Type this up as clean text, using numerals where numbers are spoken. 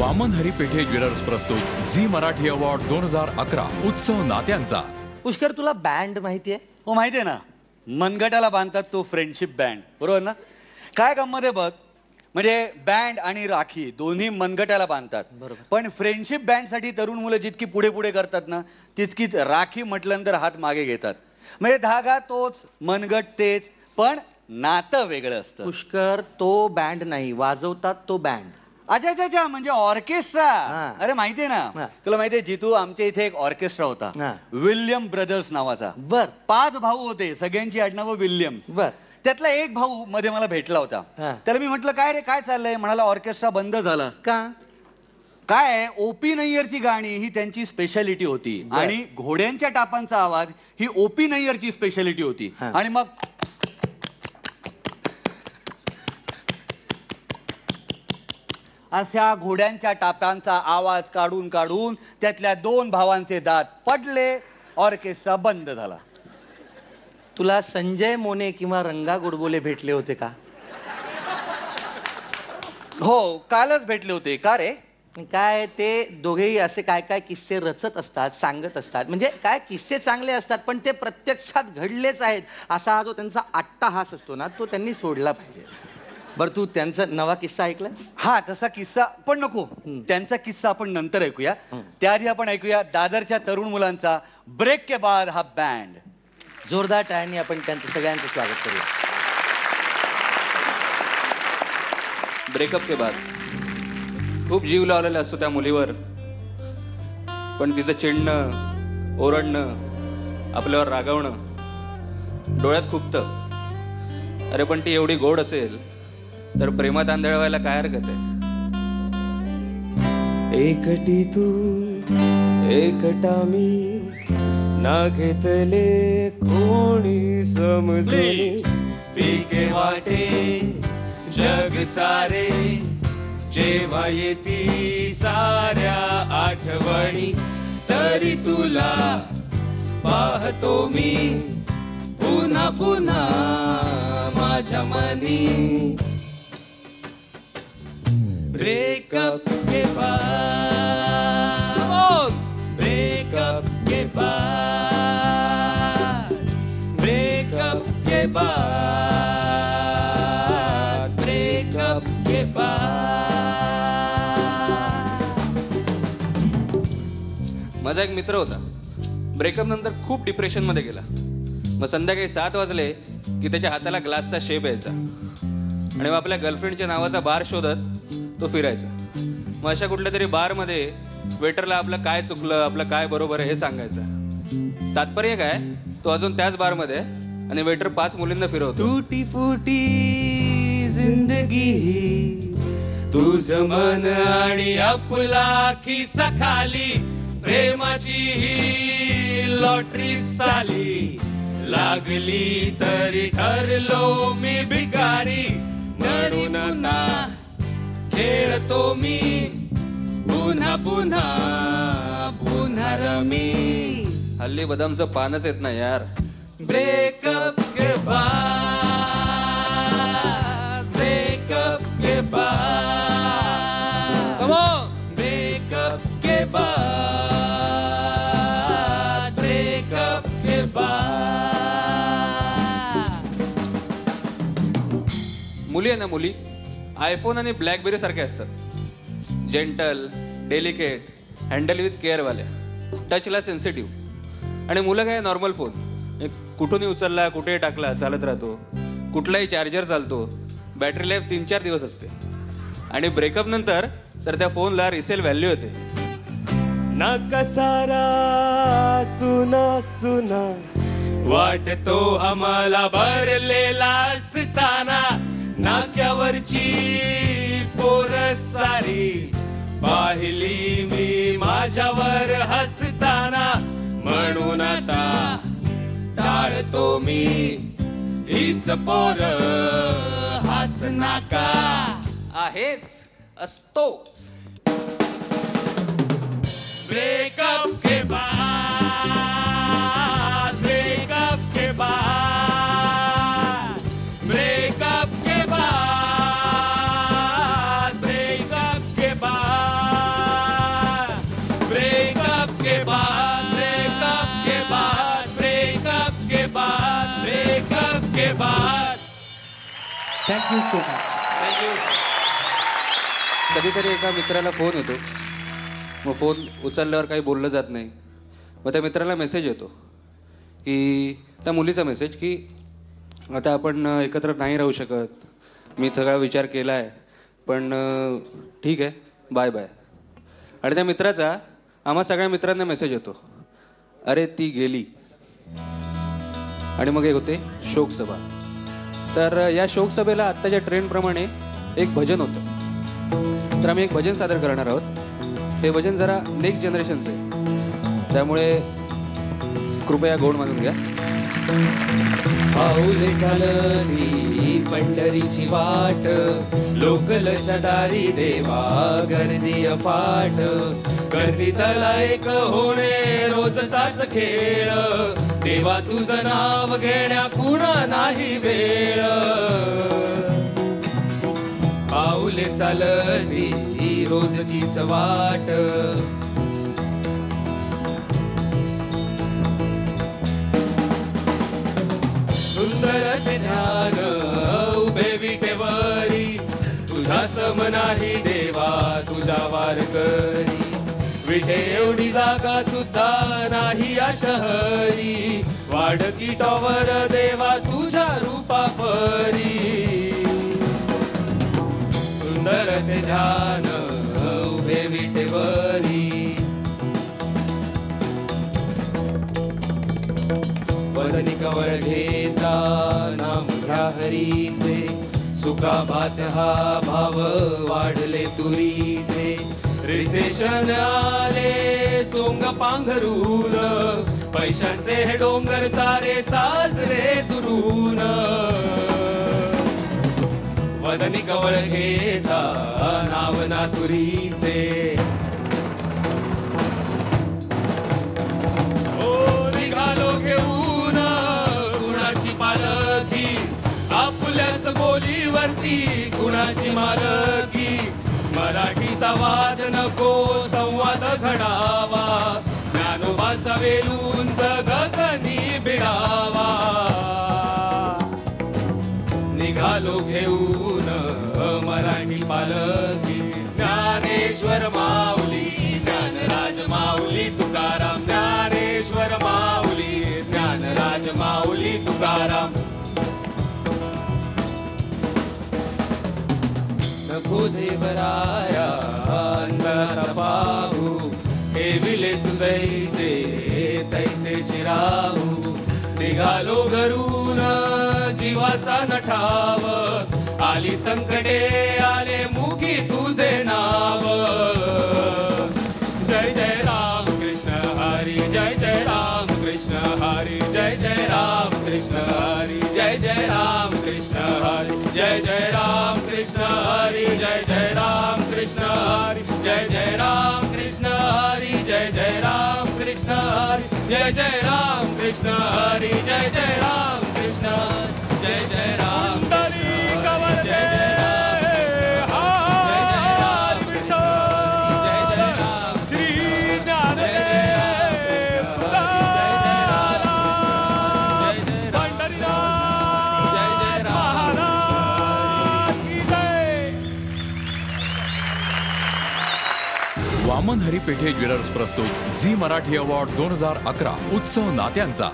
वामन हरी पेठे jewellers प्रस्तुत Zee Marathi award 2011 उत्सव नात्यांचा. पुष्कर, तुला बँड माहितीये? हो माहितीये ना, मनगटाला बांधतात तो फ्रेंडशिप बँड, बरोबर ना? काय गंमत आहे बघ, म्हणजे बँड आणि राखी दोन्ही मनगटाला बांधतात. बरोबर. पण फ्रेंडशिप बँड साठी तरुण मुलं जितकी पुढे पुढे करतात ना, तितकीच राखी म्हटल्यानंतर हात मागे घेतात. म्हणजे धागा तोच, मनगट तेच, पण नातं वेगळं असतं. पुष्कर, तो बँड नाही, वाजवतात तो बँड. अच्छा अच्छा अच्छा, म्हणजे ऑर्केस्ट्रा. हा. अरे माहितीये ना, हा. तुला माहितीये जितू, आमच्या इथे एक ऑर्केस्ट्रा होता, हा. विल्यम ब्रदर्स नावाचा. बर 5 भाऊ होते, सगळ्यांची आडनावं विल्यम्स. बर. त्यातला एक भाऊ मध्ये मला भेटला होता. हा. त्याला मी म्हटलं, काय रे काय चाललंय? म्हणाला ऑर्केस्ट्रा बंद झाला. का? काय, ओपी नय्यरची गाणी ही त्यांची स्पेशालिटी होती बर. आणि घोड्यांच्या टापांचा आवाज ही ओपी नय्यरची स्पेशालिटी होती. हा. आणि मग अशा घोड्यांच्या टाप्यांचा आवाज काढून काढून त्यातल्या 2 भावांचे दात पडले, ऑर्केस्ट्रा बंद झाला. तुला संजय मोने किंवा रंगा गोडबोले भेटले होते का? हो, कालच भेटले होते. का रे? काय ते दोघेही असे काय काय किस्से रचत असतात, सांगत असतात. म्हणजे काय किस्से चांगले असतात, पण ते प्रत्यक्षात घडलेच आहेत असा हा जो त्यांचा अट्टाहास असतो ना, तो त्यांनी सोडला पाहिजे. बरं, तू त्यांचा नवा किस्सा ऐकला? हा, तसा किस्सा पण नको. त्यांचा किस्सा आपण नंतर ऐकूया. त्याआधी आपण ऐकूया दादरच्या तरुण मुलांचा ब्रेक के बाद हा बँड. जोरदार टाळ्यांनी आपण त्यांचं सगळ्यांचं स्वागत करूया. ब्रेकअप के बाद खूप जीव लावलेला असतो त्या मुलीवर, पण तिचं चिडणं, ओरडणं, आपल्यावर रागवणं डोळ्यात खुपतं. अरे पण ती एवढी गोड असेल तर प्रेमात आंधळवायला काय हरकत आहे? एकटी तू एकटा मी, ना घेतले कोणी समजून, पिके वाटे जग सारे, जेव्हा येती साऱ्या आठवणी, तरी तुला पाहतो मी पुन्हा पुन्हा माझ्या मनी. ब्रेकअप के बाद, ब्रेकअप के बाद, ब्रेकअप के बाद, ब्रेकअप के बाद. माझा एक मित्र होता, ब्रेकअप नंतर खूप डिप्रेशन मध्ये गेला. मग संध्याकाळी 7 वाजले की त्याच्या हाताला ग्लासचा शेप यायचा आणि मग आपल्या गर्लफ्रेंडच्या नावाचा बार शोधत तो फिरायचा. मग अशा कुठल्या तरी बार मध्ये वेटरला आपलं काय चुकलं, आपलं काय बरोबर आहे हे सांगायचं. तात्पर्य काय, तो अजून त्याच बार मध्ये आणि वेटर 5 मुलींना फिरवतो. टूटी फुटी जिंदगी, तुझ मन आणि आपला खिसा खाली, प्रेमाची ही लॉटरी साली, लागली तरी ठरलो मी भिकारी, म्हणून ना खेळतो मी पुन्हा पुन्हा पुन्हा रमी. हल्ली बदामचं पानच येत नाही यार. ब्रेकअप के बाद, ब्रेकअप के बाद, come on, ब्रेकअप के बाद, ब्रेकअप के बाद. मुली आहे ना, मुली आयफोन आणि ब्लॅकबेरी सारखे असतात. Gentle, delicate, handle with care वाल्या, टचला सेन्सिटिव्ह. आणि मुलं काय, नॉर्मल फोन, कुठूनही उचलला कुठेही टाकला चालत राहतो. कुठलाही चार्जर चालतो. बॅटरी लाईफ 3-4 दिवस असते. आणि ब्रेकअप नंतर तर त्या फोनला रिसेल व्हॅल्यू येते. नाका सारा सुना सुना, वाटतो आम्हाला भरलेला असताना, नाक्यावरची पोरं सारी पाहिली मी माझ्यावर हसताना, म्हणून आता टाळतो मी हीच पोरं, हाच नाका आहेच, असतोच. ब्रेकअप के बाद, ब्रेकअप के बाद, ब्रेकअप के बाद, ब्रेकअप के बाद. Thank you so much. कधीतरी एका मित्राला फोन येतो, मग फोन उचलल्यावर काही बोललं जात नाही. मग त्या मित्राला मेसेज येतो की त्या मुलीचा मेसेज की आता आपण एकत्र नाही राहू शकत, मी सगळा विचार केला आहे, पण ठीक आहे, बाय बाय. आणि त्या मित्राचा आम्हा सगळ्या मित्रांना मेसेज येतो, अरे ती गेली. आणि मग एक होते शोकसभा. तर या शोकसभेला आत्ताच्या ट्रेंडप्रमाणे एक भजन होतं. तर आम्ही एक भजन सादर करणार आहोत. हे भजन जरा नेक्स्ट जनरेशनचं आहे, त्यामुळे कृपया गौण मानून घ्या. पाऊल चालली पंढरीची वाट, लोकलच्या दारी देवा गर्दी अफाट. गर्दीतला एक होणे रोजचाच खेळ, देवा तुझं नाव घेण्या कुणा नाही वेळ. पाऊले चालली रोजचीच वाट, सुंदर ते ध्यान उभे विटेवरी, तुझा सम नाही देवा तुझा वारकरी. विटे एवढी जागा सुद्धा नाही या शहरी, वाढती टॉवर देवा तुझ्या रूपा परी. सुंदर ते ध्यान उभे विटेवरी, वदनी कवळ घेता नाम घ्या हरीचे. सुखाभात हा भाव वाढले तुरीचे, रिसेशन आले सोंग पांघरून. पैशांचे हे डोंगर सारे साजरे दुरून. वदनी कवळ घेता नाव नातुरीचे. निघालो घेऊन कुणाची पालखी, आपुल्याच बोलीवरती कुणाची मालकी. मराठीचा वाद नको संवाद घडावा, ज्ञानोबाचा वेलूंच गगनी भिडावा. निघालो घेऊन मराठी पालखी, ज्ञानेश्वर माऊली ज्ञानराज माऊली तुकाराम. ज्ञानेश्वर माऊली ज्ञानराज माऊली तुकाराम. नको देवराया अंधारा पाहू, ठेविले तू जैसे तैसे चिराहू. निघालो घरून जीवाचा नठाव, आली संकटे आले मुखी तुझे नाव. जय जय राम कृष्ण हरी, जय जय राम कृष्ण हरी, जय जय राम कृष्ण हरी, जय जय राम कृष्ण हरी, जय जय राम कृष्ण हरी, जय जय राम कृष्ण हरी, जय जय राम कृष्ण हरी, जय जय राम कृष्ण हरी, जय जय राम कृष्ण हरी, जय जय राम कृष्ण, जय जय राम वामन हरी पेठे ज्वेलर्स प्रस्तुत झी मराठी अवॉर्ड 2011 उत्सव नात्यांचा.